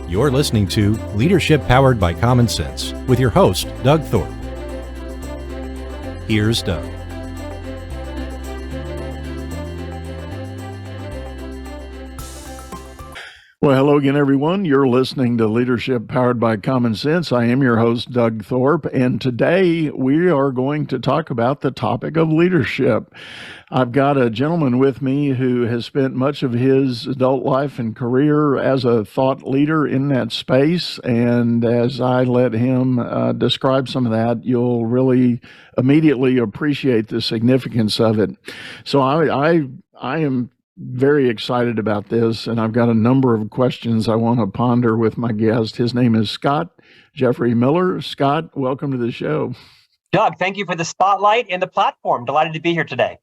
You're listening to Leadership Powered by Common Sense with your host, Doug Thorpe. Here's Doug. Well, hello again, everyone. You're listening to Leadership Powered by Common Sense. I am your host, Doug Thorpe, and today we are going to talk about the topic of leadership. I've got a gentleman with me who has spent much of his adult life and career as a thought leader in that space, and as I let him describe some of that, you'll really immediately appreciate the significance of it. So I am very excited about this, and I've got a number of questions I want to ponder with my guest. His name is Scott Jeffery Miller. Scott, welcome to the show. Doug, thank you for the spotlight and the platform. Delighted to be here today.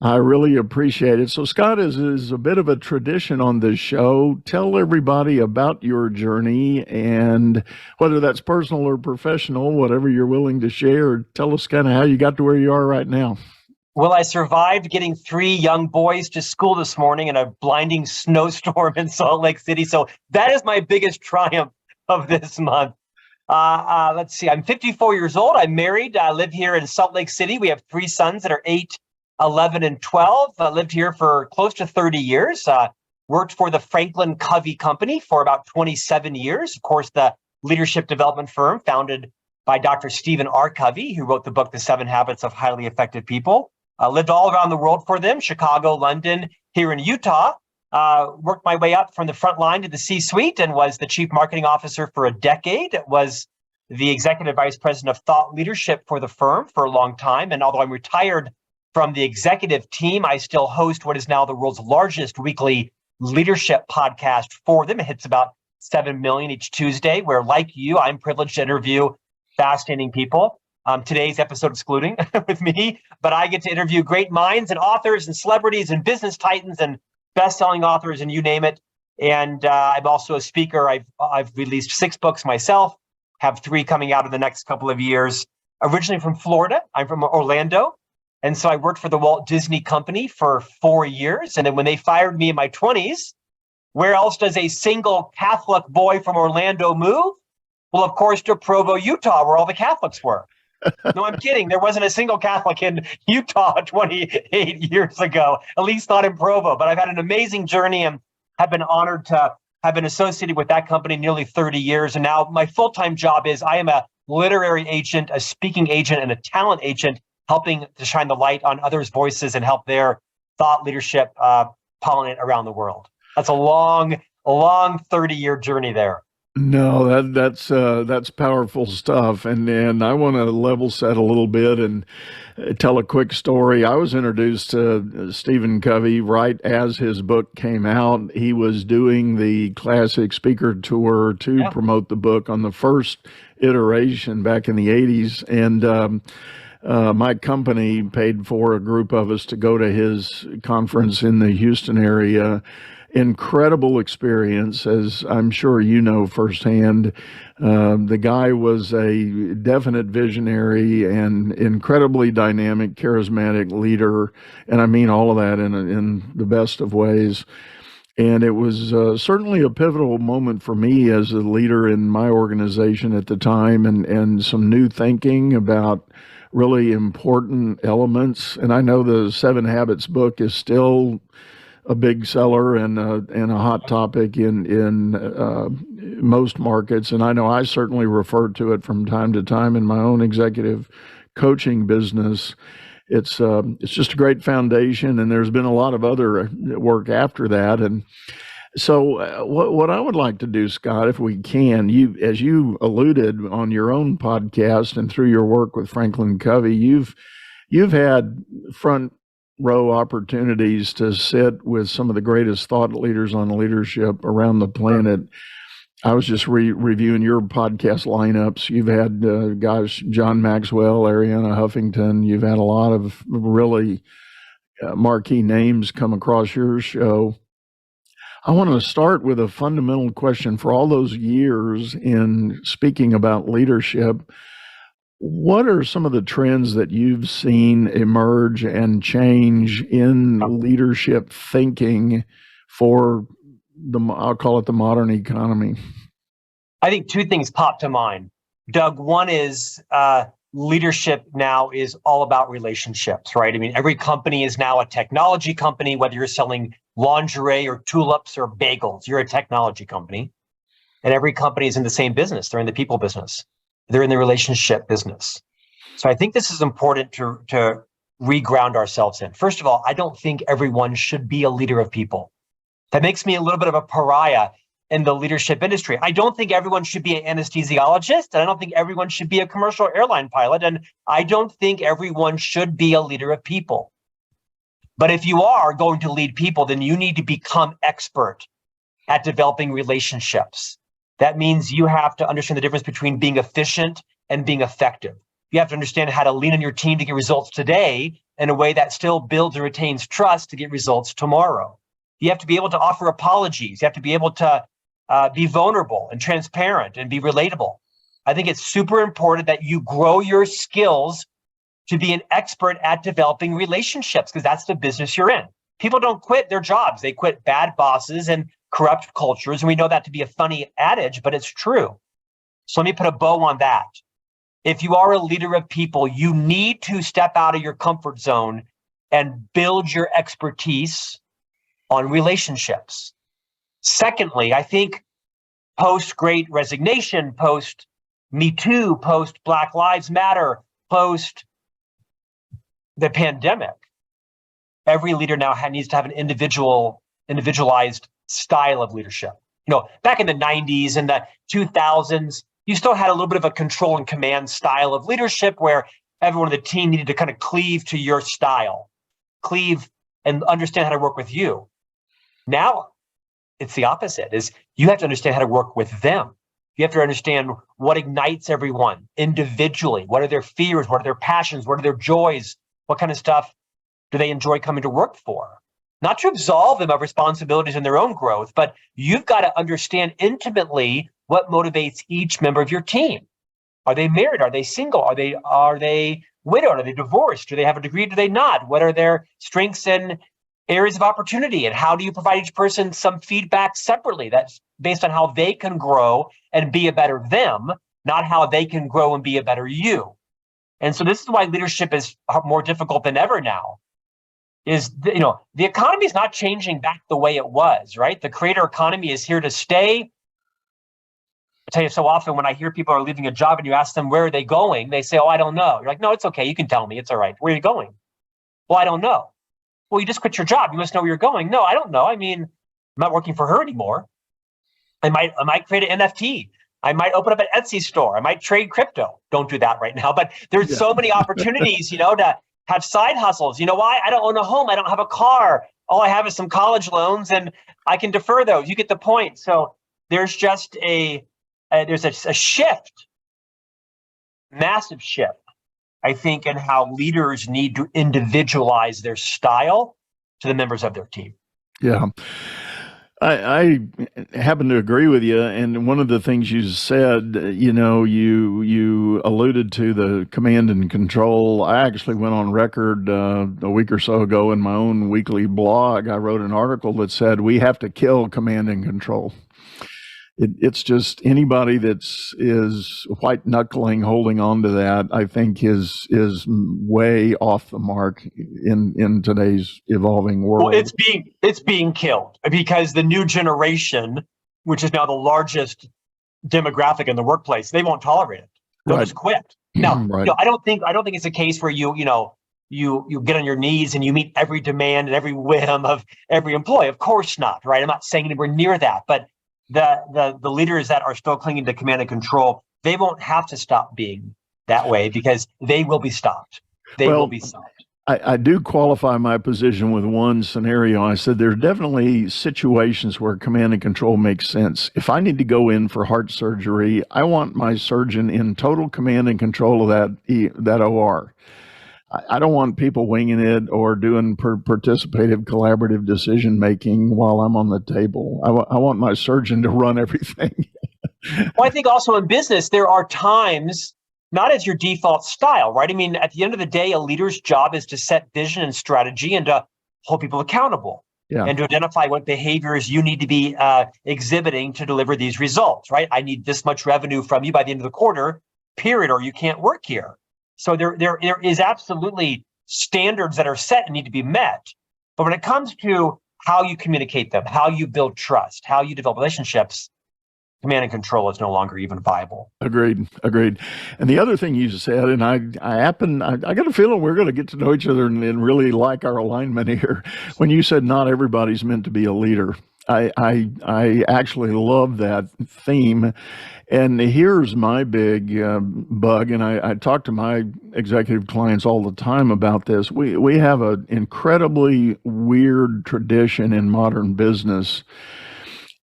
I really appreciate it. So Scott is a bit of a tradition on this show. Tell everybody about your journey, and whether that's personal or professional, whatever you're willing to share, tell us kind of how you got to where you are right now. Well, I survived getting 3 young boys to school this morning in a blinding snowstorm in Salt Lake City. So that is my biggest triumph of this month. Let's see, I'm 54 years old. I'm married. I live here in Salt Lake City. We have 3 sons that are 8, 11, and 12. I lived here for close to 30 years. Worked for the Franklin Covey company for about 27 years. Of course, the leadership development firm founded by Dr. Stephen R. Covey, who wrote the book, The 7 Habits of Highly Effective People. Lived all around the world for them, Chicago, London, here in Utah. Worked my way up from the front line to the C-suite and was the chief marketing officer for a decade. Was the executive vice president of thought leadership for the firm for a long time. And although I'm retired from the executive team, I still host what is now the world's largest weekly leadership podcast for them. It hits about 7 million each Tuesday, where, like you, I'm privileged to interview fascinating people. Today's episode excluding with me, but I get to interview great minds and authors and celebrities and business titans and best-selling authors and you name it. And I'm also a speaker. I've released 6 books myself, have 3 coming out in the next couple of years. Originally from Florida, I'm from Orlando. And so I worked for the Walt Disney Company for 4 years. And then when they fired me in my 20s, where else does a single Catholic boy from Orlando move? Well, of course, to Provo, Utah, where all the Catholics were. No, I'm kidding. There wasn't a single Catholic in Utah 28 years ago, at least not in Provo. But I've had an amazing journey and have been honored to have been associated with that company nearly 30 years. And now my full-time job is I am a literary agent, a speaking agent, and a talent agent, helping to shine the light on others' voices and help their thought leadership pollinate around the world. That's a long 30-year journey there. No, that's powerful stuff, and I want to level set a little bit and tell a quick story. I was introduced to Stephen Covey right as his book came out. He was doing the classic speaker tour to promote the book on the first iteration back in the 80s, and my company paid for a group of us to go to his conference in the Houston area. Incredible experience, as I'm sure you know firsthand. The guy was a definite visionary and incredibly dynamic, charismatic leader, and I mean all of that in the best of ways. And it was certainly a pivotal moment for me as a leader in my organization at the time, and some new thinking about really important elements. And I know the 7 Habits book is still a big seller and a hot topic in most markets. And I know I certainly refer to it from time to time in my own executive coaching business. It's just a great foundation, and there's been a lot of other work after that. And so what I would like to do, Scott, if we can, as you alluded on your own podcast and through your work with Franklin Covey, you've had front row opportunities to sit with some of the greatest thought leaders on leadership around the planet. I was just reviewing your podcast lineups. You've had guys, John Maxwell, Arianna Huffington. You've had a lot of really marquee names come across your show. I want to start with a fundamental question. For all those years in speaking about leadership, what are some of the trends that you've seen emerge and change in leadership thinking for I'll call it the modern economy? I think two things pop to mind. Doug, one is leadership now is all about relationships, right? I mean, every company is now a technology company, whether you're selling lingerie or tulips or bagels, you're a technology company. And every company is in the same business. They're in the people business. They're in the relationship business. So I think this is important to reground ourselves in. First of all, I don't think everyone should be a leader of people. That makes me a little bit of a pariah in the leadership industry. I don't think everyone should be an anesthesiologist, and I don't think everyone should be a commercial airline pilot, and I don't think everyone should be a leader of people. But if you are going to lead people, then you need to become expert at developing relationships. That means you have to understand the difference between being efficient and being effective. You have to understand how to lean on your team to get results today in a way that still builds and retains trust to get results tomorrow. You have to be able to offer apologies. You have to be able to be vulnerable and transparent and be relatable. I think it's super important that you grow your skills to be an expert at developing relationships, because that's the business you're in. People don't quit their jobs. They quit bad bosses and corrupt cultures. And we know that to be a funny adage, but it's true. So let me put a bow on that. If you are a leader of people, you need to step out of your comfort zone and build your expertise on relationships. Secondly, I think post-Great Resignation, post-Me Too, post-Black Lives Matter, post the pandemic, every leader now needs to have an individualized style of leadership. You know, back in the 90s and the 2000s, you still had a little bit of a control and command style of leadership where everyone on the team needed to kind of cleave to your style, cleave and understand how to work with you. Now, it's the opposite, is you have to understand how to work with them. You have to understand what ignites everyone individually. What are their fears? What are their passions? What are their joys? What kind of stuff do they enjoy coming to work for? Not to absolve them of responsibilities in their own growth, but you've got to understand intimately what motivates each member of your team. Are they married? Are they single? Are they widowed? Are they divorced? Do they have a degree? Do they not? What are their strengths and areas of opportunity? And how do you provide each person some feedback separately? That's based on how they can grow and be a better them, not how they can grow and be a better you. And so this is why leadership is more difficult than ever now. The economy is not changing back the way it was, right? The creator economy is here to stay. I tell you, so often when I hear people are leaving a job and you ask them, where are they going? They say, oh, I don't know. You're like, no, it's okay. You can tell me. It's all right. Where are you going? Well, I don't know. Well, you just quit your job. You must know where you're going. No, I don't know. I mean, I'm not working for her anymore. I might create an NFT. I might open up an Etsy store. I might trade crypto. Don't do that right now. But there's so many opportunities, to have side hustles. You know why? I don't own a home. I don't have a car. All I have is some college loans, and I can defer those. You get the point. So there's just a shift, massive shift, I think, in how leaders need to individualize their style to the members of their team. Yeah. I happen to agree with you. And one of the things you said, you alluded to the command and control. I actually went on record a week or so ago in my own weekly blog. I wrote an article that said we have to kill command and control. It's just anybody is white knuckling, holding on to that, I think is way off the mark in today's evolving world. Well, it's being killed because the new generation, which is now the largest demographic in the workplace, they won't tolerate it. They'll just quit. Now, I don't think it's a case where you get on your knees and you meet every demand and every whim of every employee. Of course not, right? I'm not saying anywhere near that, but the leaders that are still clinging to command and control, they won't have to stop being that way because they will be stopped. They will be stopped. I do qualify my position with one scenario. I said there are definitely situations where command and control makes sense. If I need to go in for heart surgery, I want my surgeon in total command and control of that OR. I don't want people winging it or doing participative, collaborative decision making while I'm on the table. I want my surgeon to run everything. Well, I think also in business, there are times, not as your default style, right? I mean, at the end of the day, a leader's job is to set vision and strategy and to hold people accountable. Yeah. and to identify what behaviors you need to be exhibiting to deliver these results, right? I need this much revenue from you by the end of the quarter, period, or you can't work here. So there is absolutely standards that are set and need to be met. But when it comes to how you communicate them, how you build trust, how you develop relationships, command and control is no longer even viable. Agreed. And the other thing you said, and I got a feeling we're going to get to know each other and really like our alignment here. When you said not everybody's meant to be a leader, I actually love that theme. And here's my big bug, and I talk to my executive clients all the time about this. We have an incredibly weird tradition in modern business.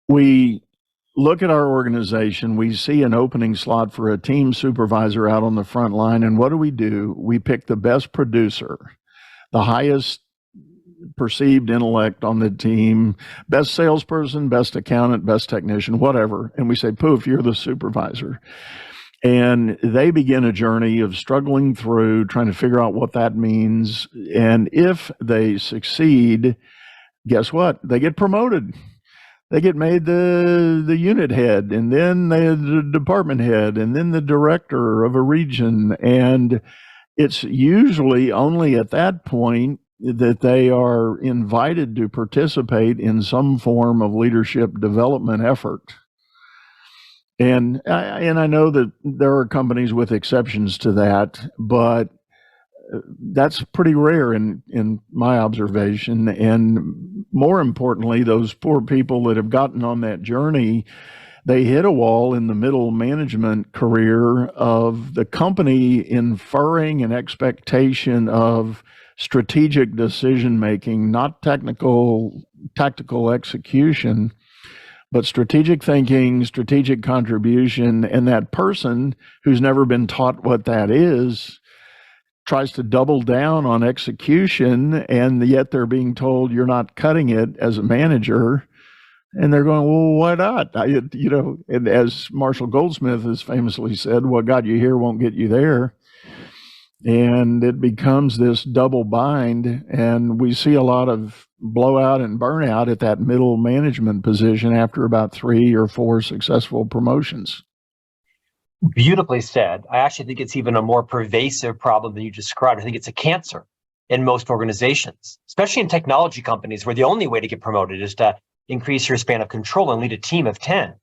We look at our organization, we see an opening slot for a team supervisor out on the front line, and what do? We pick the best producer, the highest perceived intellect on the team, best salesperson, best accountant, best technician, whatever, and we say, poof, you're the supervisor. And they begin a journey of struggling through, trying to figure out what that means. And if they succeed, guess what? They get promoted. They get made the unit head, and then the department head, and then the director of a region. And it's usually only at that point that they are invited to participate in some form of leadership development effort. And I know that there are companies with exceptions to that, but that's pretty rare in my observation. And more importantly, those poor people that have gotten on that journey, they hit a wall in the middle management career of the company inferring an expectation of strategic decision making, not tactical execution, but strategic thinking, strategic contribution. And that person who's never been taught what that is tries to double down on execution, and yet they're being told you're not cutting it as a manager. And they're going, well, why not? And as Marshall Goldsmith has famously said, what got you here won't get you there. And it becomes this double bind, and we see a lot of blowout and burnout at that middle management position after about 3 or 4 successful promotions. Beautifully said. I actually think it's even a more pervasive problem than you described. I think it's a cancer in most organizations, especially in technology companies, where the only way to get promoted is to increase your span of control and lead a team of 10.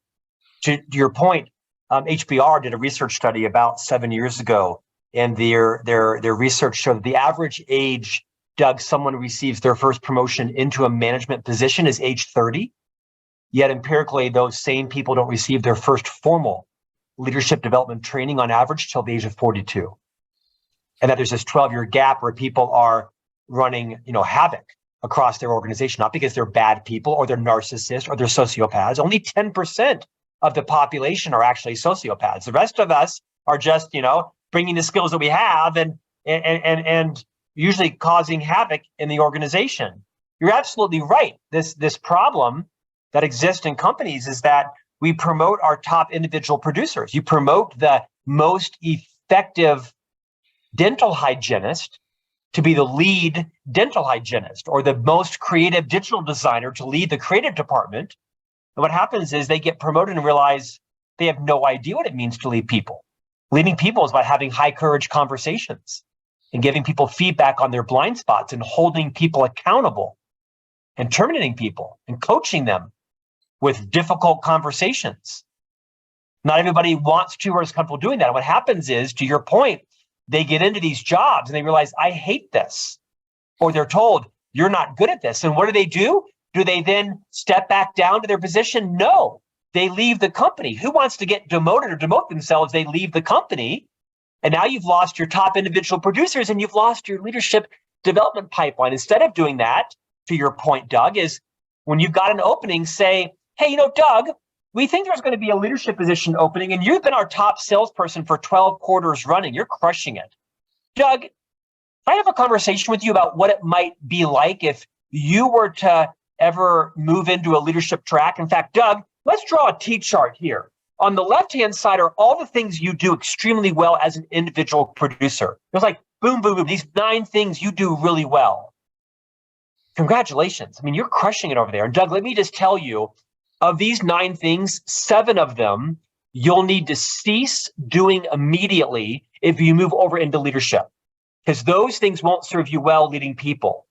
To your point, HBR did a research study about 7 years ago, and their research showed that the average age, Doug, someone receives their first promotion into a management position is age 30. Yet empirically, those same people don't receive their first formal leadership development training on average till the age of 42. And that there's this 12-year gap where people are running, havoc across their organization, not because they're bad people or they're narcissists or they're sociopaths. Only 10% of the population are actually sociopaths. The rest of us are just, bringing the skills that we have and usually causing havoc in the organization. You're absolutely right. This problem that exists in companies is that we promote our top individual producers. You promote the most effective dental hygienist to be the lead dental hygienist, or the most creative digital designer to lead the creative department. And what happens is they get promoted and realize they have no idea what it means to lead people. Leading people is about having high courage conversations and giving people feedback on their blind spots and holding people accountable and terminating people and coaching them with difficult conversations. Not everybody wants to or is comfortable doing that. And what happens is, to your point, they get into these jobs and they realize, I hate this. Or they're told, you're not good at this. And what do? Do they then step back down to their position? No, they leave the company. Who wants to get demoted or demote themselves? They leave the company. And now you've lost your top individual producers and you've lost your leadership development pipeline. Instead of doing that, to your point, Doug, is when you've got an opening, say, hey, Doug, we think there's going to be a leadership position opening, and you've been our top salesperson for 12 quarters running. You're crushing it. Doug, I have a conversation with you about what it might be like if you were to ever move into a leadership track. In fact, Doug, let's draw a T chart here. On the left-hand side are all the things you do extremely well as an individual producer. There's like boom, boom, boom. These 9 things you do really well. congratulations. I mean, you're crushing it over there. And Doug, let me just tell you, of these 9 things, 7 of them you'll need to cease doing immediately if you move over into leadership, because those things won't serve you well leading people.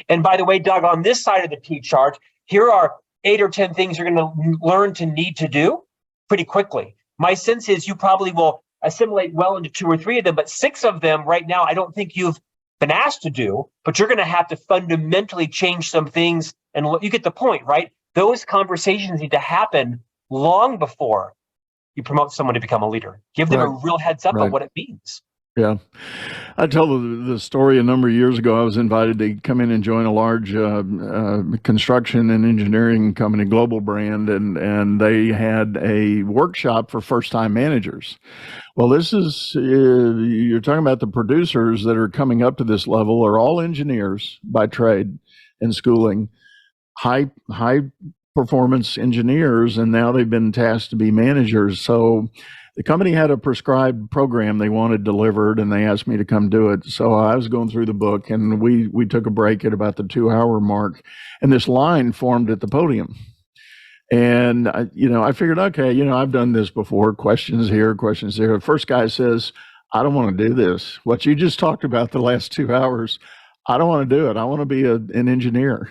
And by the way, Doug, on this side of the T chart, here are 8 or 10 things you're going to learn to need to do pretty quickly. My sense is you probably will assimilate well into 2 or 3 of them, but 6 of them right now, I don't think you've been asked to do, but you're going to have to fundamentally change some things. And you get the point, right? Those conversations need to happen long before you promote someone to become a leader. Give them a real heads up of what it means. Yeah. I tell the story a number of years ago. I was invited to come in and join a large construction and engineering company, global brand, and they had a workshop for first-time managers. Well, this is, you're talking about the producers that are coming up to this level are all engineers by trade and schooling, high performance engineers, and now they've been tasked to be managers. So the company had a prescribed program they wanted delivered, and they asked me to come do it. So I was going through the book, and we took a break at about the 2-hour mark, and this line formed at the podium. And I figured, okay, I've done this before. Questions here, questions there. The first guy says, "I don't want to do this. What you just talked about the last 2 hours, I don't want to do it. I want to be an engineer."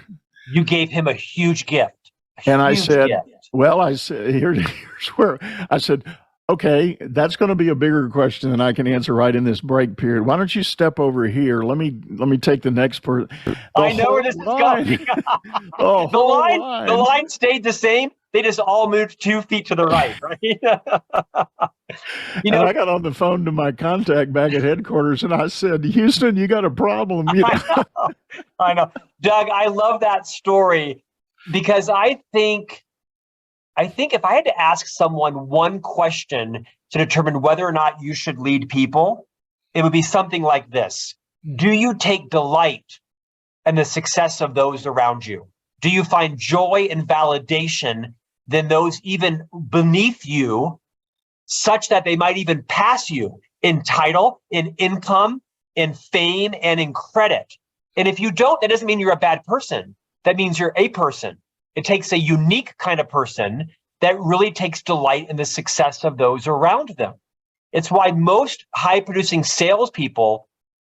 You gave him a huge gift. And I said, here's where I said, okay, that's going to be a bigger question than I can answer right in this break period. Why don't you step over here? Let me take the next person. I know where this is going. The line stayed the same. They just all moved 2 feet to the right, right? And I got on the phone to my contact back at headquarters, and I said, "Houston, you got a problem." I know. Doug, I love that story because I think if I had to ask someone one question to determine whether or not you should lead people, it would be something like this. Do you take delight in the success of those around you? Do you find joy and validation than those even beneath you, such that they might even pass you in title, in income, in fame, and in credit? And if you don't, that doesn't mean you're a bad person. That means you're a person. It takes a unique kind of person that really takes delight in the success of those around them. It's why most high-producing salespeople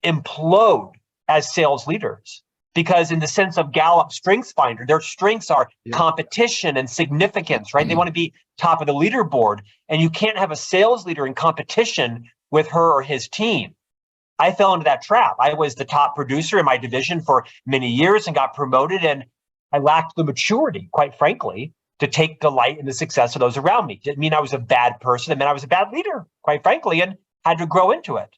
implode as sales leaders, because in the sense of Gallup Strengths Finder, their strengths are competition and significance, right? They want to be top of the leaderboard, and you can't have a sales leader in competition with her or his team. I fell into that trap. I was the top producer in my division for many years and got promoted, and I lacked the maturity, quite frankly, to take delight in the success of those around me. It didn't mean I was a bad person. It meant I was a bad leader, quite frankly, and had to grow into it.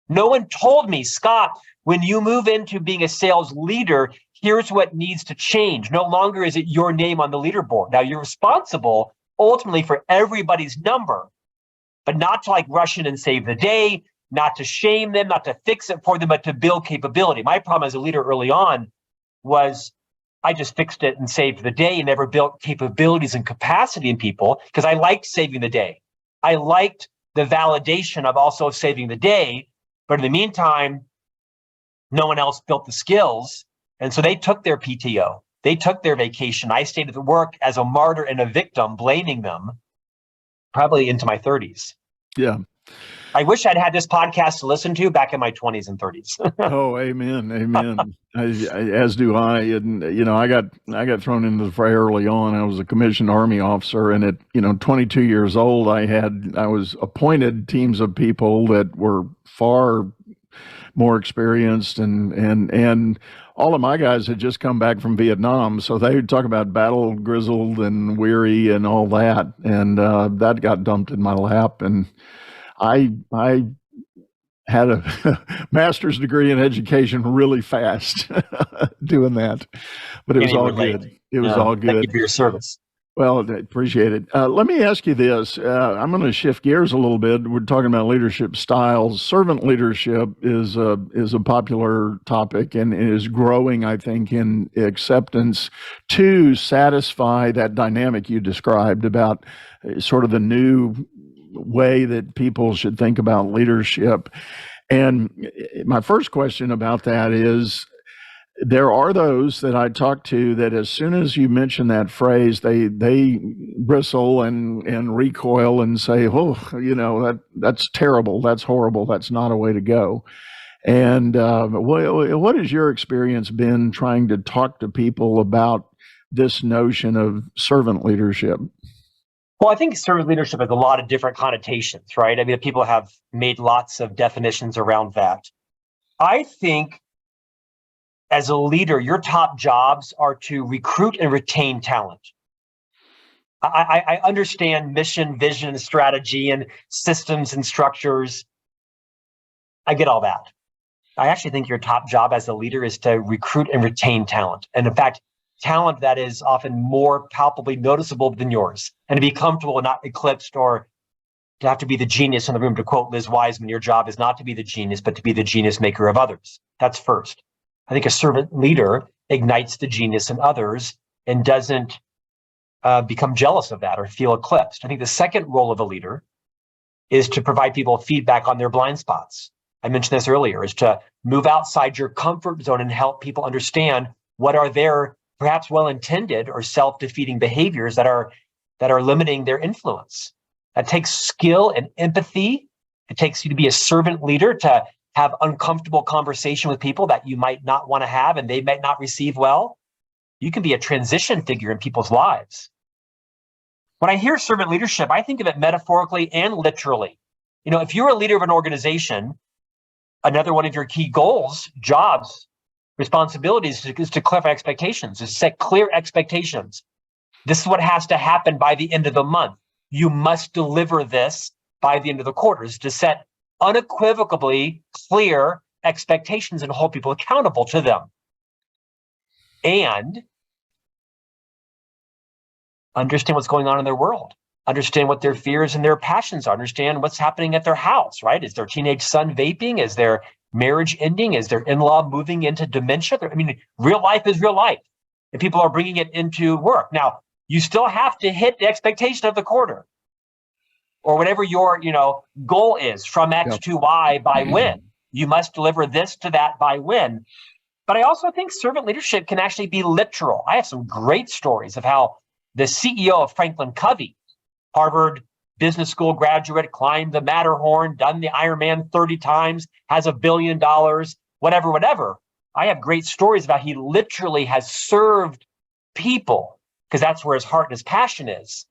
No one told me, "Scott, when you move into being a sales leader, here's what needs to change." No longer is it your name on the leaderboard. Now, you're responsible ultimately for everybody's number, but not to rush in and save the day, not to shame them, not to fix it for them, but to build capability. My problem as a leader early on was I just fixed it and saved the day and never built capabilities and capacity in people because I liked saving the day. I liked the validation of also saving the day. But in the meantime, no one else built the skills. And so they took their PTO. They took their vacation. I stayed at the work as a martyr and a victim, blaming them probably into my 30s. Yeah. I wish I'd had this podcast to listen to back in my 20s and 30s. Oh, amen. Amen. As do I. And, I got thrown into the fray early on. I was a commissioned Army officer. And at, 22 years old, I was appointed teams of people that were far more experienced and all of my guys had just come back from Vietnam. So they would talk about battle grizzled and weary and all that. And that got dumped in my lap. And I had a master's degree in education really fast doing that, but it was all good. It was all good. Thank you for your service. Well, I appreciate it. Let me ask you this. I'm going to shift gears a little bit. We're talking about leadership styles. Servant leadership is a popular topic and is growing, I think, in acceptance to satisfy that dynamic you described about sort of the new way that people should think about leadership. And my first question about that is, There are those that I talk to that as soon as you mention that phrase, they bristle and recoil and say, "Oh, that's terrible. That's horrible. That's not a way to go." And what has your experience been trying to talk to people about this notion of servant leadership? Well, I think servant leadership has a lot of different connotations, right? I mean, people have made lots of definitions around that. I think as a leader, your top jobs are to recruit and retain talent. I understand mission, vision, and strategy and systems and structures. I get all that. I actually think your top job as a leader is to recruit and retain talent. And in fact, talent that is often more palpably noticeable than yours, and to be comfortable and not eclipsed or to have to be the genius in the room. To quote Liz Wiseman, your job is not to be the genius, but to be the genius maker of others. That's first. I think a servant leader ignites the genius in others and doesn't become jealous of that or feel eclipsed. I think the second role of a leader is to provide people feedback on their blind spots. I mentioned this earlier, is to move outside your comfort zone and help people understand what are their perhaps well-intended or self-defeating behaviors that are limiting their influence. That takes skill and empathy. It takes you to be a servant leader, to have uncomfortable conversation with people that you might not want to have and they might not receive well. You can be a transition figure in people's lives. When I hear servant leadership, I think of it metaphorically and literally. If you're a leader of an organization, another one of your key goals, jobs, responsibilities is to clarify expectations, is set clear expectations. This is what has to happen by the end of the month. You must deliver this by the end of the quarter, is to set unequivocally clear expectations and hold people accountable to them. And understand what's going on in their world. Understand what their fears and their passions are. Understand what's happening at their house, right? Is their teenage son vaping? Is their marriage ending? Is their in-law moving into dementia? Real life is real life, and people are bringing it into work. Now, you still have to hit the expectation of the quarter, or whatever your goal is, from X to Y by when. You must deliver this to that by when. But I also think servant leadership can actually be literal. I have some great stories of how the CEO of Franklin Covey, Harvard Business School graduate, climbed the Matterhorn, done the Ironman 30 times, has $1 billion, whatever. I have great stories about he literally has served people because that's where his heart and his passion is.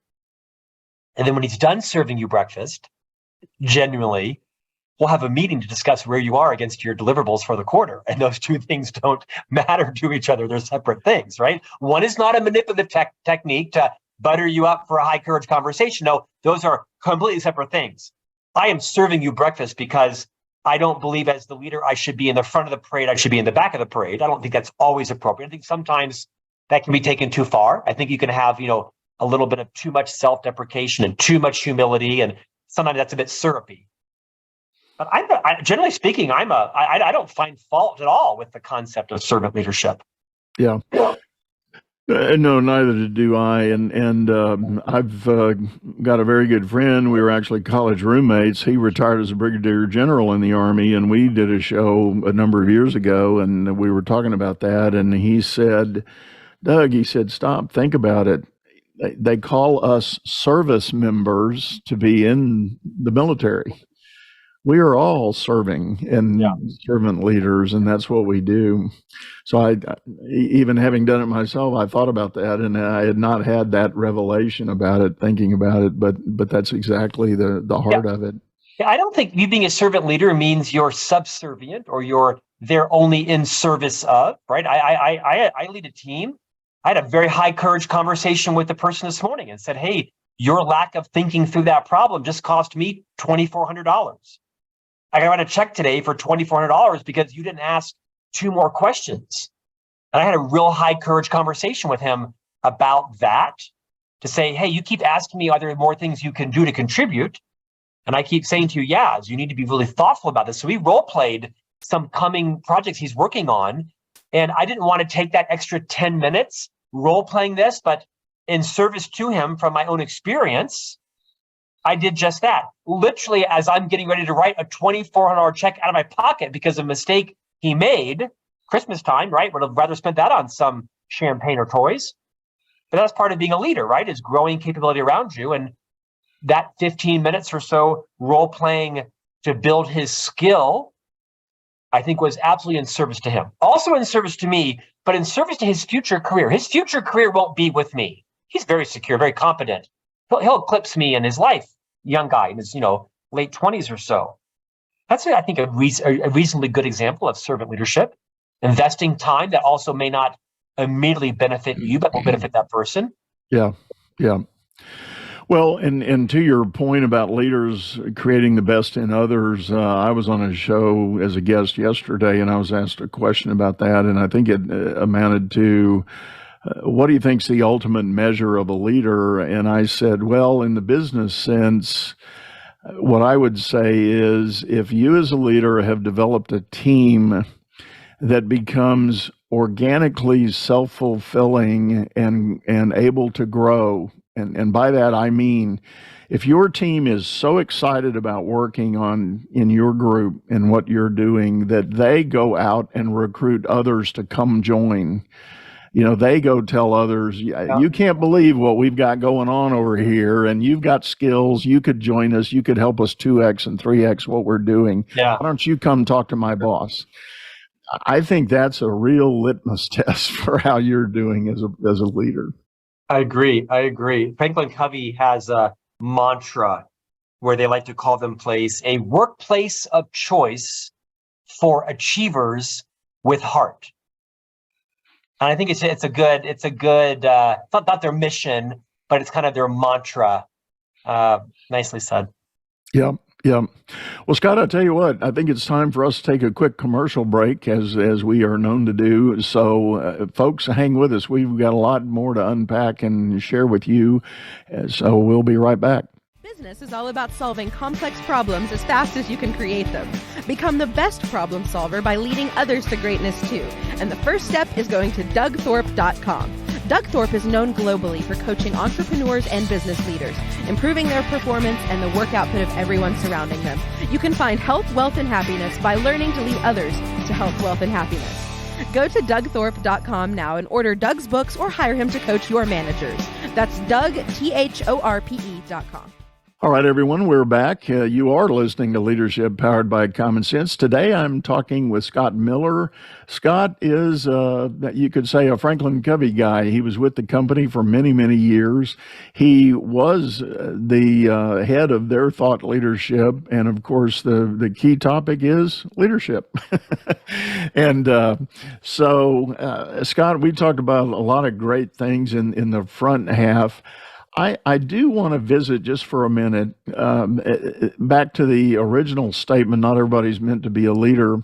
And then when he's done serving you breakfast, genuinely, we'll have a meeting to discuss where you are against your deliverables for the quarter. And those two things don't matter to each other. They're separate things, right? One is not a manipulative technique to butter you up for a high courage conversation. No, those are completely separate things. I am serving you breakfast because I don't believe as the leader I should be in the front of the parade. I should be in the back of the parade. I don't think that's always appropriate. I think sometimes that can be taken too far. I think you can have, a little bit of too much self-deprecation and too much humility, and sometimes that's a bit syrupy. But generally speaking, I don't find fault at all with the concept of servant leadership. Yeah. No, neither do I. And I've got a very good friend. We were actually college roommates. He retired as a brigadier general in the Army, and we did a show a number of years ago, and we were talking about that. And he said, Doug, stop, think about it. They call us service members to be in the military. We are all serving and servant leaders, and that's what we do. So I, even having done it myself, I thought about that, and I had not had that revelation about it, thinking about it, but that's exactly the heart of it. Yeah, I don't think you being a servant leader means you're subservient or you're there only in service of, right? I lead a team. I had a very high courage conversation with the person this morning and said, hey, your lack of thinking through that problem just cost me $2,400. I got to write a check today for $2,400 because you didn't ask 2 more questions. And I had a real high courage conversation with him about that, to say, hey, you keep asking me, are there more things you can do to contribute? And I keep saying to you, you need to be really thoughtful about this. So we role played some coming projects he's working on. And I didn't want to take that extra 10 minutes role playing this, but in service to him from my own experience, I did just that. Literally, as I'm getting ready to write a $2,400 check out of my pocket because of a mistake he made, Christmas time, right? Would have rather spent that on some champagne or toys. But that's part of being a leader, right? Is growing capability around you. And that 15 minutes or so role playing to build his skill, I think was absolutely in service to him. Also in service to me, but in service to his future career. His future career won't be with me. He's very secure, very competent. He'll eclipse me in his life, young guy in his, late 20s or so. That's, I think, a reasonably good example of servant leadership. Investing time that also may not immediately benefit you, but will benefit that person. Yeah. Well, and to your point about leaders creating the best in others, I was on a show as a guest yesterday, and I was asked a question about that, and I think it amounted to, what do you think's the ultimate measure of a leader? And I said, well, in the business sense, what I would say is if you as a leader have developed a team that becomes organically self-fulfilling and able to grow, and by that I mean if your team is so excited about working in your group and what you're doing that they go out and recruit others to come join. They go tell others, you can't believe what we've got going on over here, and you've got skills. You could join us. You could help us 2x and 3x what we're doing. Yeah. Why don't you come talk to my boss? I think that's a real litmus test for how you're doing as a leader. I agree. Franklin Covey has a mantra where they like to call them a workplace of choice for achievers with heart. And I think it's a good not their mission, but it's kind of their mantra. Nicely said. Yeah. Well, Scott, I'll tell you what, I think it's time for us to take a quick commercial break as we are known to do. So folks, hang with us. We've got a lot more to unpack and share with you. So we'll be right back. Business is all about solving complex problems as fast as you can create them. Become the best problem solver by leading others to greatness too. And the first step is going to DougThorpe.com. Doug Thorpe is known globally for coaching entrepreneurs and business leaders, improving their performance and the work output of everyone surrounding them. You can find health, wealth, and happiness by learning to lead others to health, wealth, and happiness. Go to DougThorpe.com now and order Doug's books or hire him to coach your managers. That's DougThorpe.com. All right, everyone, we're back. You are listening to Leadership Powered by Common Sense. Today, I'm talking with Scott Miller. Scott is, you could say, a Franklin Covey guy. He was with the company for many, many years. He was the head of their thought leadership. And, of course, the key topic is leadership. And so, Scott, we talked about a lot of great things in the front half. I do want to visit just for a minute back to the original statement, not everybody's meant to be a leader.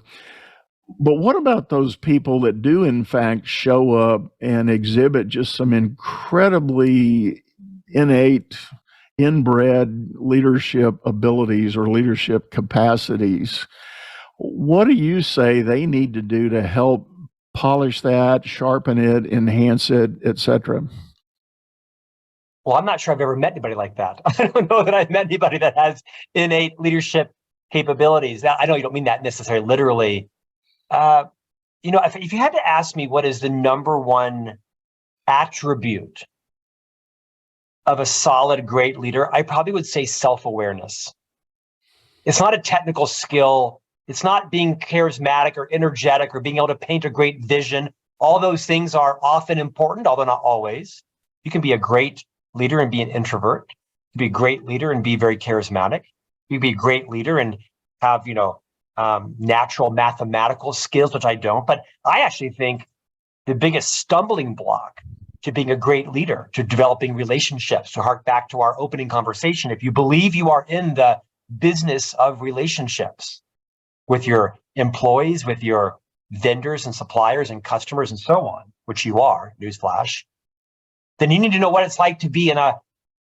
But what about those people that do, in fact, show up and exhibit just some incredibly innate, inbred leadership abilities or leadership capacities? What do you say they need to do to help polish that, sharpen it, enhance it, etc.? Well, I'm not sure I've ever met anybody like that. I don't know that I've met anybody that has innate leadership capabilities. Now, I know you don't mean that necessarily literally. If you had to ask me what is the number one attribute of a solid, great leader, I probably would say self-awareness. It's not a technical skill. It's not being charismatic or energetic or being able to paint a great vision. All those things are often important, although not always. You can be a great leader and be an introvert. You can be a great leader and be very charismatic. You can be a great leader and have, natural mathematical skills, which I don't. But I actually think the biggest stumbling block to being a great leader, to developing relationships, to hark back to our opening conversation, if you believe you are in the business of relationships with your employees, with your vendors and suppliers and customers and so on, which you are, newsflash, then you need to know what it's like to be in a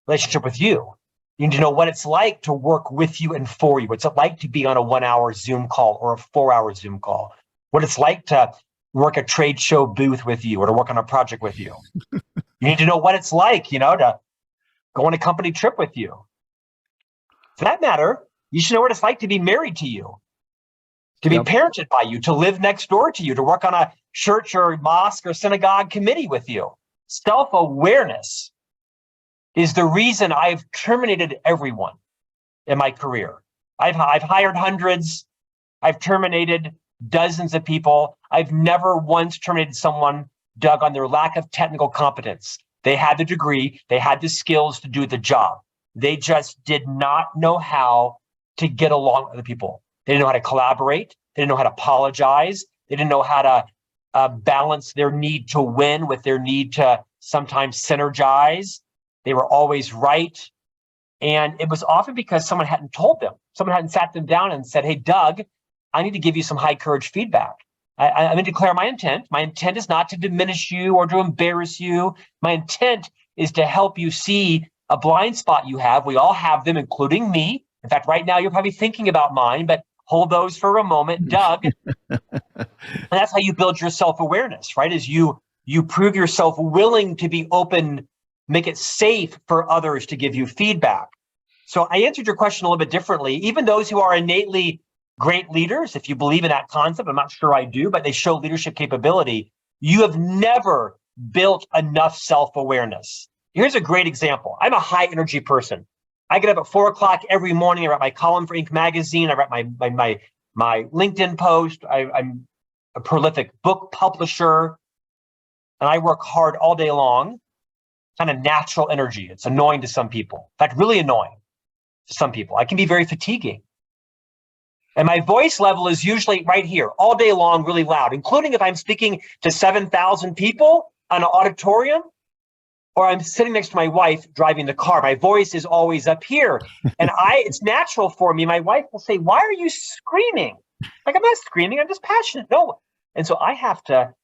relationship with you. You need to know what it's like to work with you and for you. What's it like to be on a 1-hour Zoom call or a 4-hour Zoom call? What it's like to work a trade show booth with you or to work on a project with you. You need to know what it's like, to go on a company trip with you. For that matter, you should know what it's like to be married to you. to be Yep. parented by you, to live next door to you, to work on a church or mosque or synagogue committee with you. Self-awareness is the reason I've terminated everyone in my career. I've hired hundreds. I've terminated dozens of people. I've never once terminated someone, Doug, on their lack of technical competence. They had the degree, they had the skills to do the job. They just did not know how to get along with other people. They didn't know how to collaborate. They didn't know how to apologize. They didn't know how to balance their need to win with their need to sometimes synergize. They were always right. And it was often because someone hadn't told them. Someone hadn't sat them down and said, hey, Doug, I need to give you some high courage feedback. I'm going to declare my intent. My intent is not to diminish you or to embarrass you. My intent is to help you see a blind spot you have. We all have them, including me. In fact, right now, you're probably thinking about mine, but hold those for a moment, Doug. And that's how you build your self-awareness, right? Is you prove yourself willing to be open, make it safe for others to give you feedback. So I answered your question a little bit differently. Even those who are innately great leaders, if you believe in that concept, I'm not sure I do, but they show leadership capability, you have never built enough self-awareness. Here's a great example. I'm a high energy person. I get up at 4 o'clock every morning. I write my column for Inc. magazine. I write my LinkedIn post. I'm a prolific book publisher, and I work hard all day long. Kind of natural energy. It's annoying to some people. In fact, really annoying to some people. I can be very fatiguing. And my voice level is usually right here, all day long, really loud, including if I'm speaking to 7,000 people on an auditorium, or I'm sitting next to my wife driving the car. My voice is always up here. And it's natural for me. My wife will say, why are you screaming? Like, I'm not screaming, I'm just passionate. No. And so I have to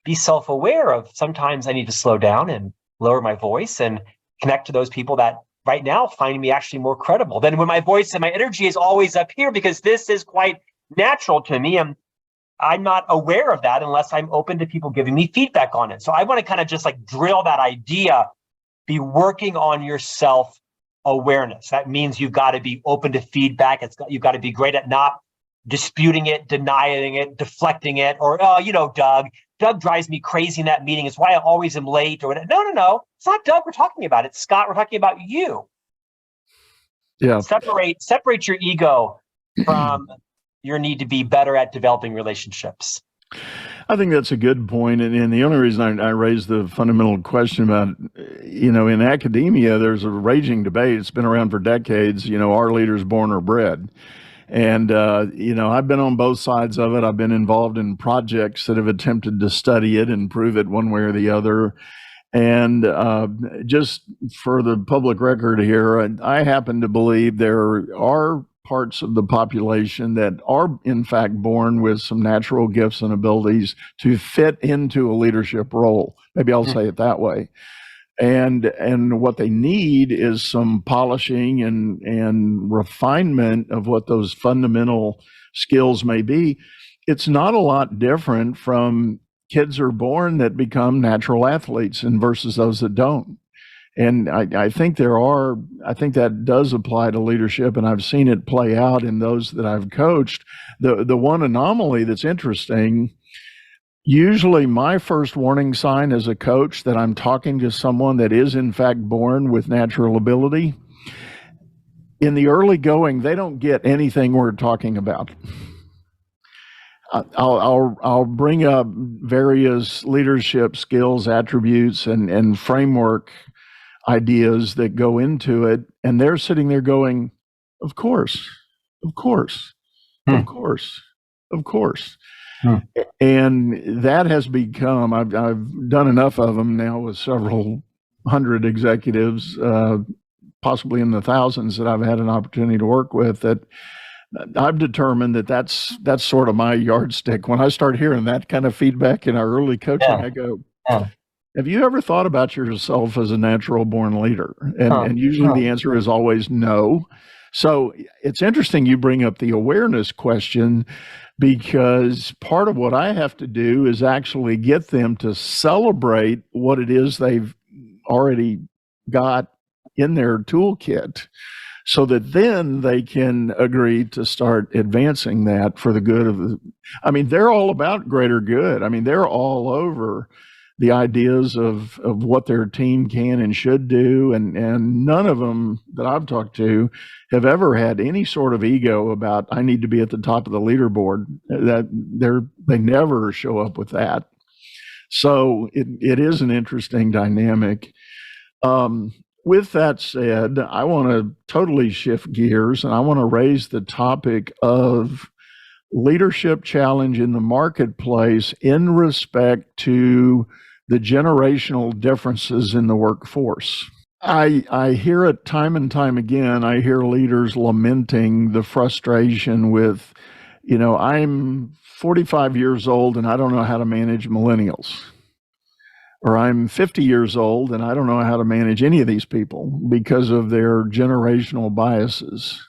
be self-aware of sometimes I need to slow down and lower my voice and connect to those people that right now find me actually more credible than when my voice and my energy is always up here, because this is quite natural to me. And I'm not aware of that unless I'm open to people giving me feedback on it. So I want to kind of just like drill that idea, be working on your self-awareness. That means you've got to be open to feedback. You've got to be great at not disputing it, denying it, deflecting it, or, Doug drives me crazy in that meeting. It's why I always am late. Or no. It's not Doug we're talking about. It's Scott. We're talking about you. Yeah. Separate your ego from your need to be better at developing relationships. I think that's a good point. And the only reason I raised the fundamental question about, in academia, there's a raging debate. It's been around for decades. Are leaders born or bred? And, I've been on both sides of it. I've been involved in projects that have attempted to study it and prove it one way or the other. And just for the public record here, I happen to believe there are parts of the population that are, in fact, born with some natural gifts and abilities to fit into a leadership role. Maybe I'll say it that way. And what they need is some polishing and refinement of what those fundamental skills may be. It's not a lot different from kids are born that become natural athletes and versus those that don't. And I think that does apply to leadership, and I've seen it play out in those that I've coached. The one anomaly that's interesting, usually my first warning sign as a coach that I'm talking to someone that is in fact born with natural ability, in the early going, they don't get anything we're talking about. I'll bring up various leadership skills, attributes, and framework ideas that go into it, and they're sitting there going, of course. And that has become, I've done enough of them now with several hundred executives, possibly in the thousands that I've had an opportunity to work with, that I've determined that that's sort of my yardstick. When I start hearing that kind of feedback in our early coaching, I go, have you ever thought about yourself as a natural born leader? And usually the answer is always no. So it's interesting you bring up the awareness question, because part of what I have to do is actually get them to celebrate what it is they've already got in their toolkit. so that then they can agree to start advancing that for the good of the. I mean, they're all about greater good. I mean, they're all over the ideas of what their team can and should do, and none of them that I've talked to have ever had any sort of ego about I need to be at the top of the leaderboard. That they never show up with that. So it is an interesting dynamic. With that said, I want to totally shift gears, and I want to raise the topic of leadership challenge in the marketplace in respect to the generational differences in the workforce. I hear it time and time again. I hear leaders lamenting the frustration with, I'm 45 years old and I don't know how to manage millennials. Or I'm 50 years old and I don't know how to manage any of these people because of their generational biases.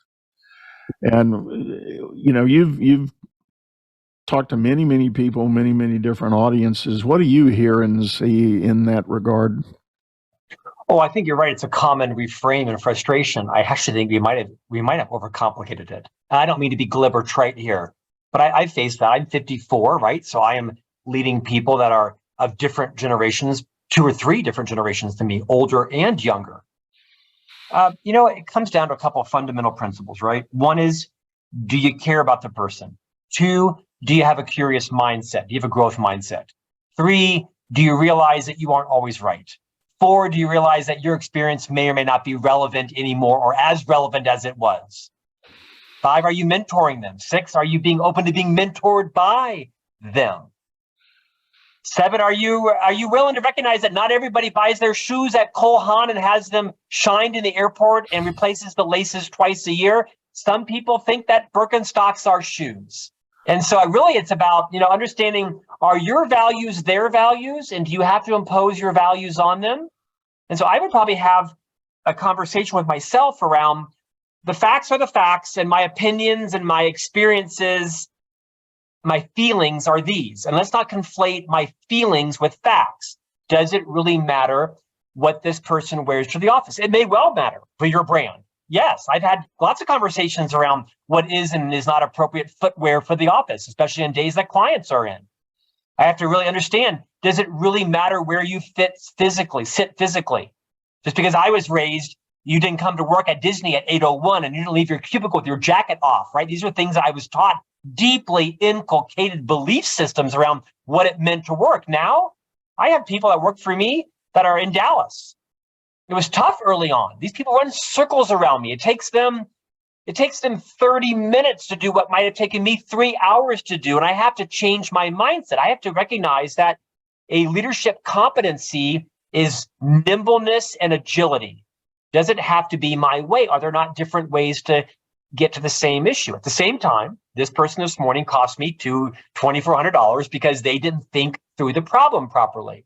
And, you've talked to many, many people, many, many different audiences. What do you hear and see in that regard? Oh, I think you're right. It's a common refrain and frustration. I actually think we might have overcomplicated it. I don't mean to be glib or trite here, but I face that. I'm 54, right? So I am leading people that are of different generations, 2 or 3 different generations than me, older and younger. It comes down to a couple of fundamental principles, right? One is, do you care about the person? 2, do you have a curious mindset? Do you have a growth mindset? 3, do you realize that you aren't always right? 4, do you realize that your experience may or may not be relevant anymore or as relevant as it was? 5, are you mentoring them? 6, are you being open to being mentored by them? 7, are you willing to recognize that not everybody buys their shoes at Cole Haan and has them shined in the airport and replaces the laces twice a year? Some people think that Birkenstocks are shoes. And so really it's about, understanding, are your values their values, and do you have to impose your values on them? And so I would probably have a conversation with myself around the facts are the facts, and my opinions and my experiences, my feelings are these. And let's not conflate my feelings with facts. Does it really matter what this person wears to the office? It may well matter for your brand. Yes, I've had lots of conversations around what is and is not appropriate footwear for the office, especially on days that clients are in. I have to really understand, does it really matter where you sit physically? Just because I was raised, you didn't come to work at Disney at 8:01 and you didn't leave your cubicle with your jacket off, right? These are things I was taught, deeply inculcated belief systems around what it meant to work. Now, I have people that work for me that are in Dallas. It was tough early on. These people run circles around me. It takes them 30 minutes to do what might have taken me 3 hours to do. And I have to change my mindset. I have to recognize that a leadership competency is nimbleness and agility. Does it have to be my way? Are there not different ways to get to the same issue? At the same time, this person this morning cost me $2,400 because they didn't think through the problem properly.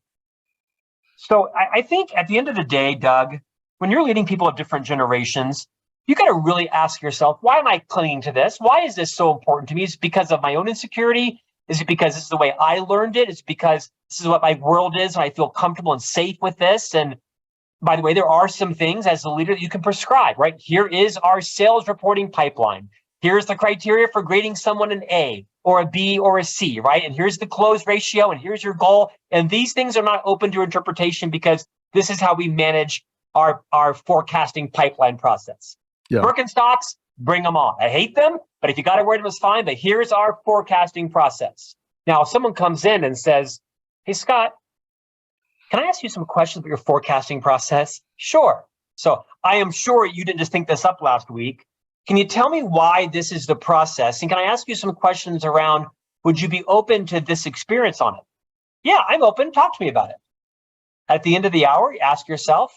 So I think at the end of the day, Doug, when you're leading people of different generations, you got to really ask yourself, why am I clinging to this? Why is this so important to me? Is it because of my own insecurity? Is it because this is the way I learned it? Is it because this is what my world is and I feel comfortable and safe with this? And by the way, there are some things as a leader that you can prescribe, right? Here is our sales reporting pipeline. Here's the criteria for grading someone an A or a B or a C, right? And here's the close ratio and here's your goal. And these things are not open to interpretation because this is how we manage our forecasting pipeline process. Yeah. Birkenstocks, bring them on. I hate them, but if you got to wear them, it's fine. But here's our forecasting process. Now, if someone comes in and says, hey, Scott, can I ask you some questions about your forecasting process? Sure. So I am sure you didn't just think this up last week. Can you tell me why this is the process? And can I ask you some questions around, would you be open to this experience on it? Yeah, I'm open. Talk to me about it. At the end of the hour, ask yourself,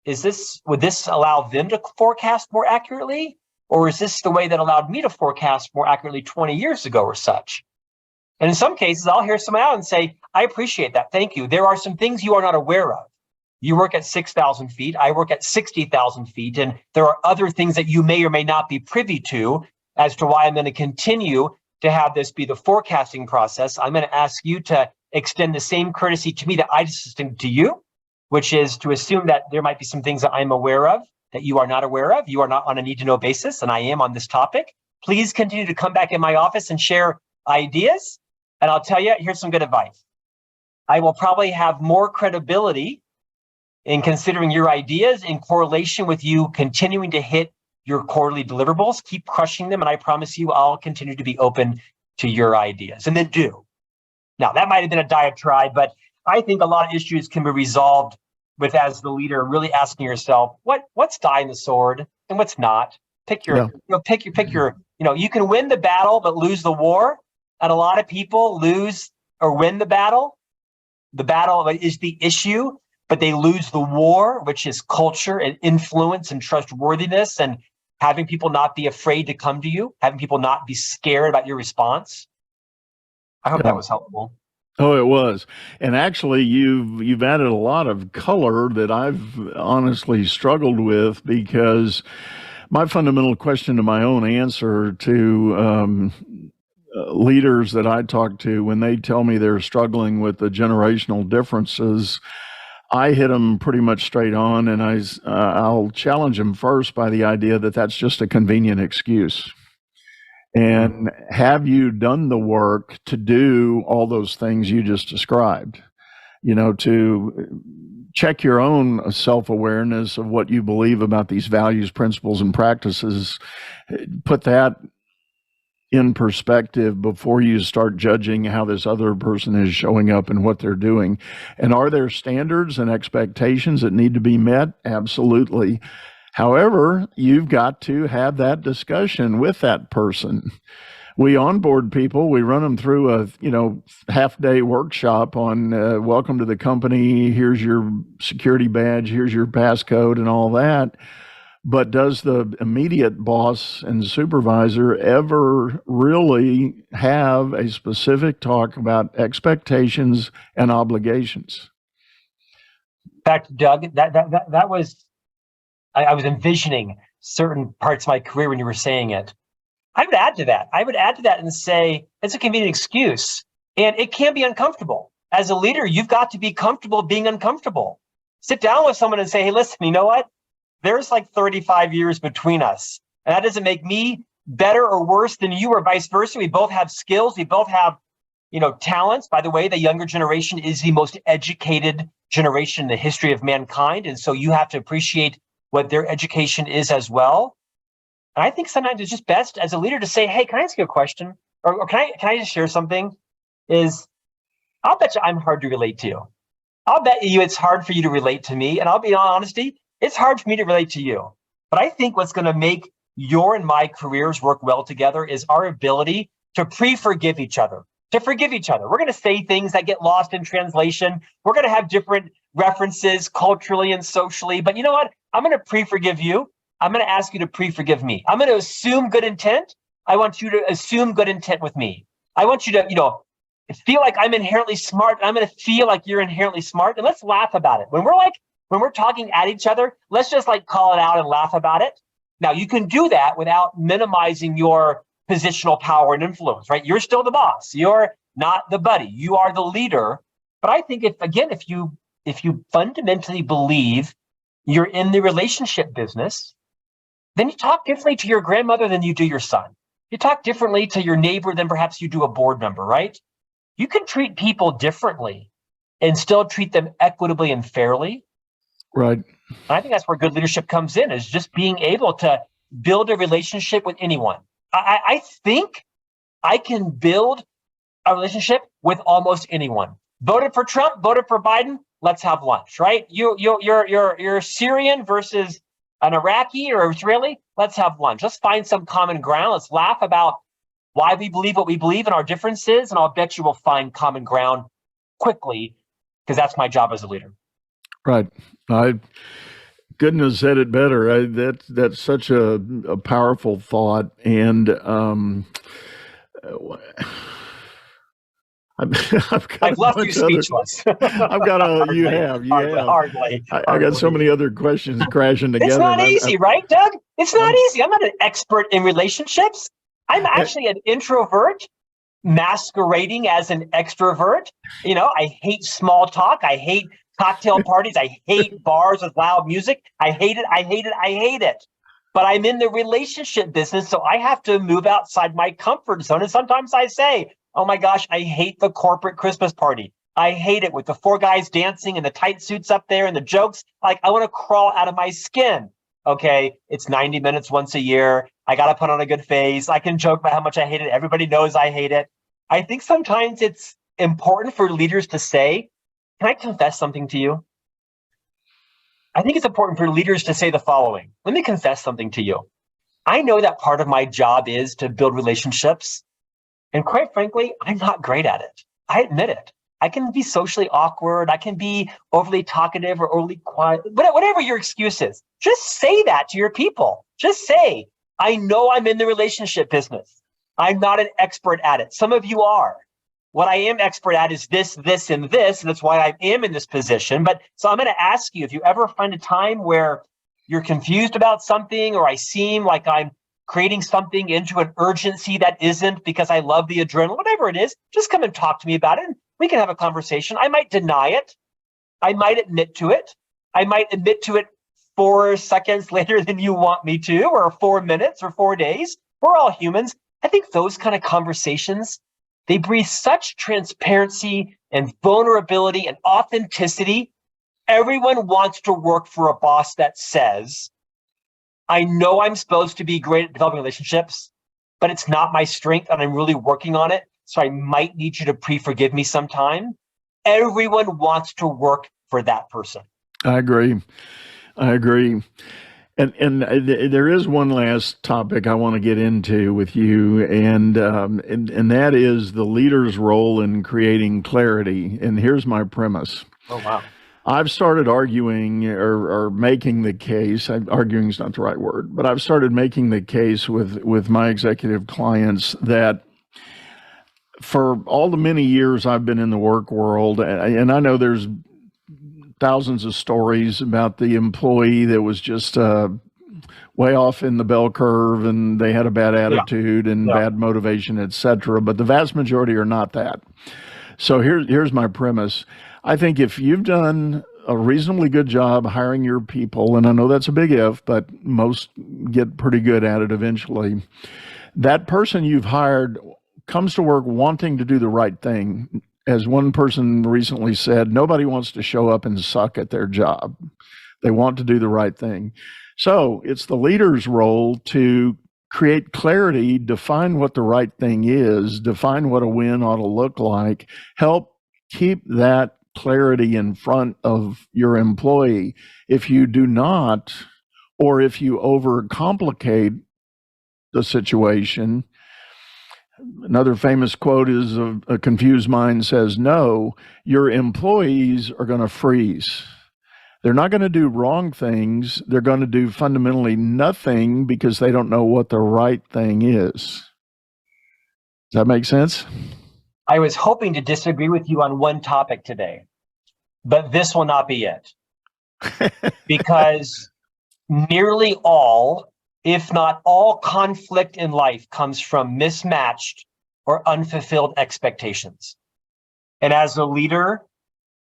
would this allow them to forecast more accurately? Or is this the way that allowed me to forecast more accurately 20 years ago or such? And in some cases, I'll hear someone out and say, I appreciate that. Thank you. There are some things you are not aware of. You work at 6,000 feet. I work at 60,000 feet. And there are other things that you may or may not be privy to as to why I'm going to continue to have this be the forecasting process. I'm going to ask you to extend the same courtesy to me that I just extended to you, which is to assume that there might be some things that I'm aware of that you are not aware of, you are not on a need-to-know basis, and I am on this topic, please continue to come back in my office and share ideas. And I'll tell you, here's some good advice. I will probably have more credibility in considering your ideas in correlation with you continuing to hit your quarterly deliverables. Keep crushing them, and I promise you I'll continue to be open to your ideas. And then do. Now, that might have been a diatribe, but I think a lot of issues can be resolved with, as the leader, really asking yourself, what's dying the sword and what's not. Pick your, you can win the battle but lose the war. And a lot of people lose or win the battle. The battle is the issue, but they lose the war, which is culture and influence and trustworthiness and having people not be afraid to come to you, having people not be scared about your response. I hope that was helpful. Oh, it was. And actually, you've added a lot of color that I've honestly struggled with, because my fundamental question to my own answer to leaders that I talk to when they tell me they're struggling with the generational differences, I hit them pretty much straight on, and I'll challenge them first by the idea that that's just a convenient excuse. And have you done the work to do all those things you just described? To check your own self-awareness of what you believe about these values, principles, and practices. Put that in perspective before you start judging how this other person is showing up and what they're doing. And are there standards and expectations that need to be met? Absolutely. However, you've got to have that discussion with that person. We onboard people. We run them through a half-day workshop on welcome to the company. Here's your security badge. Here's your passcode and all that. But does the immediate boss and supervisor ever really have a specific talk about expectations and obligations? In fact, Doug, that was. I was envisioning certain parts of my career when you were saying it. I would add to that and say it's a convenient excuse, and it can be uncomfortable. As a leader, you've got to be comfortable being uncomfortable. Sit down with someone and say, hey, listen, you know what? There's like 35 years between us, and that doesn't make me better or worse than you or vice versa. We both have skills. We both have, talents. By the way, the younger generation is the most educated generation in the history of mankind, and so you have to appreciate what their education is as well. And I think sometimes it's just best as a leader to say, hey, can I ask you a question? Or can I just share something? I'll bet you I'm hard to relate to. I'll bet you it's hard for you to relate to me. And I'll be in all honesty, it's hard for me to relate to you. But I think what's going to make your and my careers work well together is our ability to forgive each other. We're going to say things that get lost in translation. We're going to have different references culturally and socially. But you know what? I'm going to forgive you. I'm going to ask you to forgive me. I'm going to assume good intent. I want you to assume good intent with me. I want you to, feel like I'm inherently smart. I'm going to feel like you're inherently smart. And let's laugh about it. When we're talking at each other, let's just call it out and laugh about it. Now, you can do that without minimizing your positional power and influence, right? You're still the boss. You're not the buddy. You are the leader. But I think if you fundamentally believe you're in the relationship business, then you talk differently to your grandmother than you do your son. You talk differently to your neighbor than perhaps you do a board member, right? You can treat people differently and still treat them equitably and fairly. Right. And I think that's where good leadership comes in, is just being able to build a relationship with anyone. I think I can build a relationship with almost anyone. Voted for Trump, voted for Biden, let's have lunch, right? You're Syrian versus an Iraqi or Israeli, let's have lunch. Let's find some common ground. Let's laugh about why we believe what we believe and our differences, and I'll bet you we'll find common ground quickly, because that's my job as a leader. Right. I couldn't have said it better. That's such a powerful thought. And I've left you speechless. I've got you have. Hardly. I got so many other questions crashing together. It's not easy, right, Doug? It's not easy. I'm not an expert in relationships. I'm actually an introvert masquerading as an extrovert. I hate small talk. I hate cocktail parties. I hate bars with loud music. I hate it. I hate it. I hate it. But I'm in the relationship business, so I have to move outside my comfort zone. And sometimes I say, oh my gosh, I hate the corporate Christmas party. I hate it with the 4 guys dancing and the tight suits up there and the jokes. Like, I want to crawl out of my skin. Okay, it's 90 minutes once a year. I got to put on a good face. I can joke about how much I hate it. Everybody knows I hate it. I think sometimes it's important for leaders to say, can I confess something to you? I think it's important for leaders to say the following. Let me confess something to you. I know that part of my job is to build relationships. And quite frankly, I'm not great at it. I admit it. I can be socially awkward. I can be overly talkative or overly quiet, whatever your excuse is. Just say that to your people. Just say, I know I'm in the relationship business. I'm not an expert at it. Some of you are. What I am expert at is this, this, and this, and that's why I am in this position. But so I'm going to ask you, if you ever find a time where you're confused about something, or I seem like I'm creating something into an urgency that isn't because I love the adrenaline, whatever it is, just come and talk to me about it, and we can have a conversation. I might deny it. I might admit to it. I might admit to it 4 seconds later than you want me to, or 4 minutes, or 4 days. We're all humans. I think those kind of conversations, they breathe such transparency and vulnerability and authenticity. Everyone wants to work for a boss that says, I know I'm supposed to be great at developing relationships, but it's not my strength and I'm really working on it. So I might need you to forgive me sometime. Everyone wants to work for that person. I agree. And there is one last topic I want to get into with you, and that is the leader's role in creating clarity. And here's my premise. Oh, wow. I've started arguing or making the case, arguing is not the right word, but I've started making the case with my executive clients that for all the many years I've been in the work world, and I know there's thousands of stories about the employee that was just way off in the bell curve and they had a bad attitude and bad motivation, etc. But the vast majority are not that. So here's my premise. I think if you've done a reasonably good job hiring your people, and I know that's a big if, but most get pretty good at it eventually, that person you've hired comes to work wanting to do the right thing. As one person recently said, nobody wants to show up and suck at their job. They want to do the right thing. So it's the leader's role to create clarity, define what the right thing is, define what a win ought to look like, help keep that clarity in front of your employee. If you do not, or if you overcomplicate the situation, another famous quote is a confused mind says no, your employees are going to freeze. They're not going to do wrong things. They're going to do fundamentally nothing because they don't know what the right thing is. Does that make sense? I was hoping to disagree with you on one topic today, but this will not be it. Because nearly all, if not all, conflict in life comes from mismatched or unfulfilled expectations. And as a leader,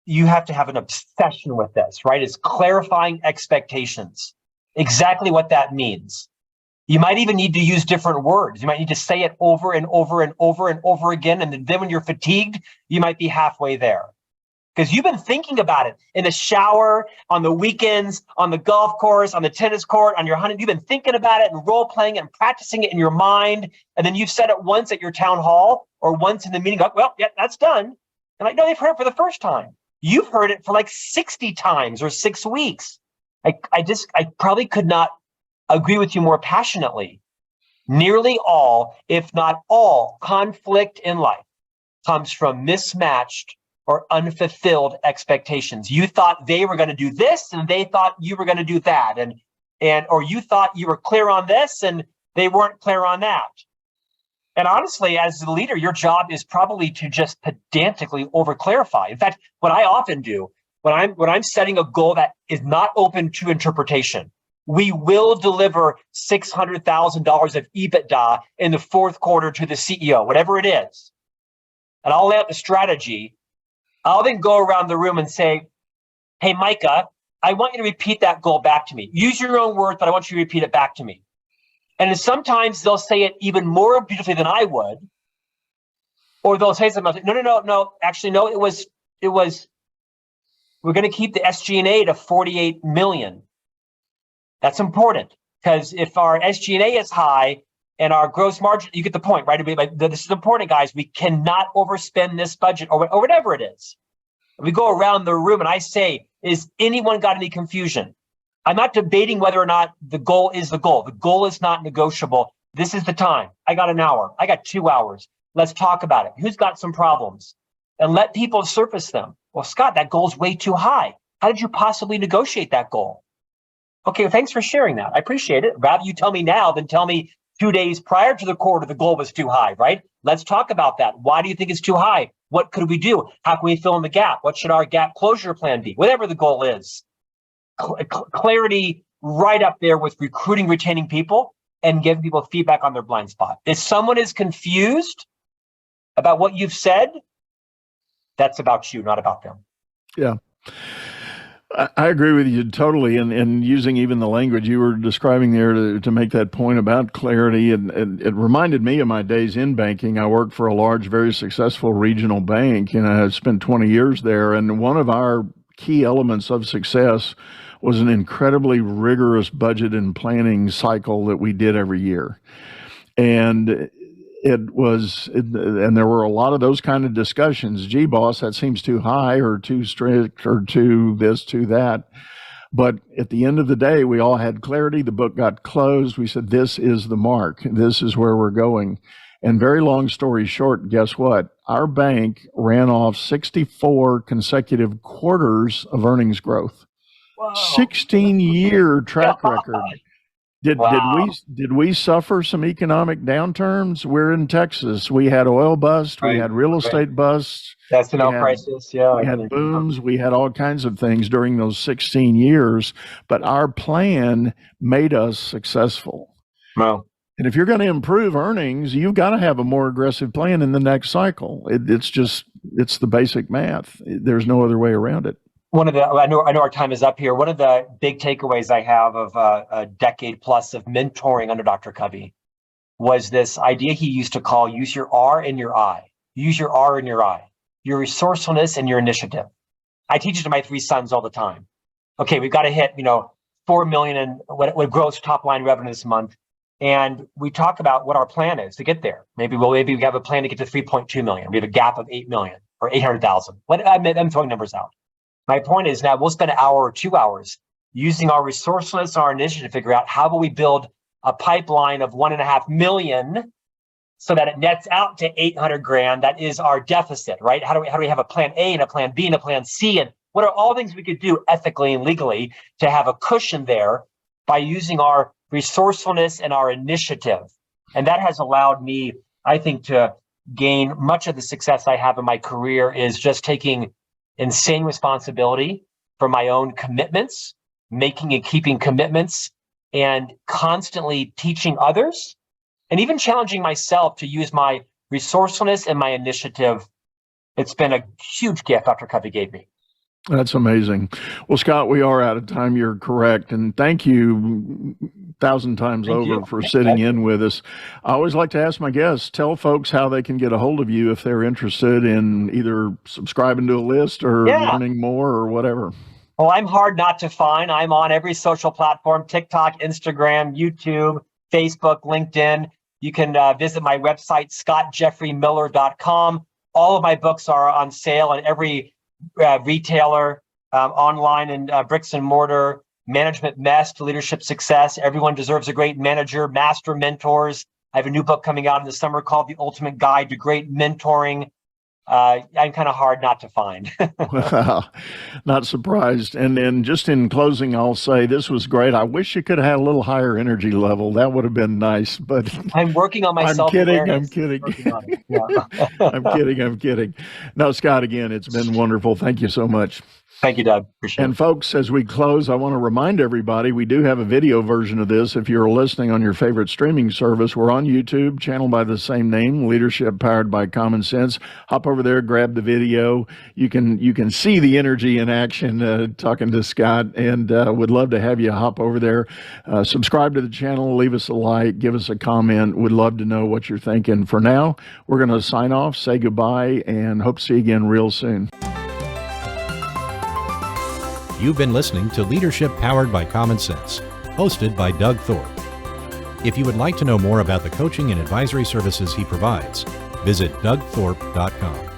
you have to have an obsession with this, right? It's clarifying expectations, exactly what that means. You might even need to use different words. You might need to say it over and over and over and over again. And then when you're fatigued, you might be halfway there. Because you've been thinking about it in the shower, on the weekends, on the golf course, on the tennis court, on your hunting. You've been thinking about it and role playing it and practicing it in your mind. And then you've said it once at your town hall or once in the meeting. Like, well, yeah, that's done. And like, no, they've heard it for the first time. You've heard it for like 60 times or 6 weeks. I probably could not agree with you more passionately. Nearly all, if not all, conflict in life comes from mismatched or unfulfilled expectations. You thought they were going to do this and they thought you were going to do that. Or you thought you were clear on this and they weren't clear on that. And honestly, as the leader, your job is probably to just pedantically over-clarify. In fact, what I often do when I'm setting a goal that is not open to interpretation, we will deliver $600,000 of EBITDA in the fourth quarter to the CEO, whatever it is. And I'll lay out the strategy. I'll then go around the room and say, hey, Micah, I want you to repeat that goal back to me. Use your own words, but I want you to repeat it back to me. And sometimes they'll say it even more beautifully than I would. Or they'll say something else. No. Actually, no, it was, we're going to keep the SG&A to 48 million. That's important because if our SG&A is high and our gross margin, you get the point, right? This is important, guys. We cannot overspend this budget or whatever it is. We go around the room and I say, is anyone got any confusion? I'm not debating whether or not the goal is the goal. The goal is not negotiable. This is the time. I got an hour. I got 2 hours. Let's talk about it. Who's got some problems? And let people surface them. Well, Scott, that goal's way too high. How did you possibly negotiate that goal? Okay, well, thanks for sharing that. I appreciate it. Rather you tell me now than tell me 2 days prior to the quarter the goal was too high, right? Let's talk about that. Why do you think it's too high? What could we do? How can we fill in the gap? What should our gap closure plan be? Whatever the goal is. Clarity right up there with recruiting, retaining people, and giving people feedback on their blind spot. If someone is confused about what you've said, that's about you, not about them. Yeah. I agree with you totally. And using even the language you were describing there to make that point about clarity. And it reminded me of my days in banking. I worked for a large, very successful regional bank, and I spent 20 years there. And one of our key elements of success was an incredibly rigorous budget and planning cycle that we did every year. And and there were a lot of those kind of discussions. Gee, boss, that seems too high or too strict or too this, too that. But at the end of the day, we all had clarity. The book got closed. We said, this is the mark. This is where we're going. And very long story short, guess what? Our bank ran off 64 consecutive quarters of earnings growth. Whoa. 16-year track record. Did we suffer some economic downturns? We're in Texas. We had oil bust. We had real estate busts. S&L crisis. Yeah. We had booms. We had all kinds of things during those 16 years. But our plan made us successful. Wow. And if you're going to improve earnings, you've got to have a more aggressive plan in the next cycle. It's the basic math. There's no other way around it. I know our time is up here. One of the big takeaways I have of a decade plus of mentoring under Dr. Covey was this idea he used to call use your R and your I. Use your R and your I, your resourcefulness and your initiative. I teach it to my 3 sons all the time. Okay, we've got to hit, 4 million in what gross top line revenue this month. And we talk about what our plan is to get there. Maybe we have a plan to get to 3.2 million. We have a gap of 8 million or 800,000. I'm throwing numbers out. My point is now we'll spend an hour or 2 hours using our resourcefulness, our initiative to figure out how will we build a pipeline of 1.5 million so that it nets out to 800 grand. That is our deficit, right? How do we have a plan A and a plan B and a plan C? And what are all things we could do ethically and legally to have a cushion there by using our resourcefulness and our initiative? And that has allowed me, I think, to gain much of the success I have in my career is just taking insane responsibility for my own commitments, making and keeping commitments, and constantly teaching others, and even challenging myself to use my resourcefulness and my initiative. It's been a huge gift Dr. Covey gave me. That's amazing. Well, Scott, we are out of time. You're correct. And thank you 1,000 times over for sitting in with us. I always like to ask my guests, tell folks how they can get a hold of you if they're interested in either subscribing to a list or learning more or whatever. Well, I'm hard not to find. I'm on every social platform, TikTok, Instagram, YouTube, Facebook, LinkedIn. You can visit my website, scottjefferymiller.com. All of my books are on sale at every retailer, online and bricks and mortar, management mess to leadership success. Everyone deserves a great manager, master mentors. I have a new book coming out in the summer called The Ultimate Guide to Great Mentoring. I'm kind of hard not to find. Well, not surprised. And then just in closing, I'll say this was great. I wish you could have had a little higher energy level. That would have been nice, but I'm working on my I'm self-awareness. I'm kidding. I'm kidding. No, Scott, again, it's been wonderful. Thank you so much. Thank you, Doug. Appreciate And it. folks, as we close, I want to remind everybody we do have a video version of this. If you're listening on your favorite streaming service, we're on YouTube, channel by the same name, Leadership Powered by Common Sense. Hop over there, grab the video. You can see the energy in action talking to Scott, and would love to have you hop over there. Subscribe to the channel, leave us a like, give us a comment. Would love to know what you're thinking. For now, we're going to sign off, say goodbye, and hope to see you again real soon. You've been listening to Leadership Powered by Common Sense, hosted by Doug Thorpe. If you would like to know more about the coaching and advisory services he provides, visit DougThorpe.com.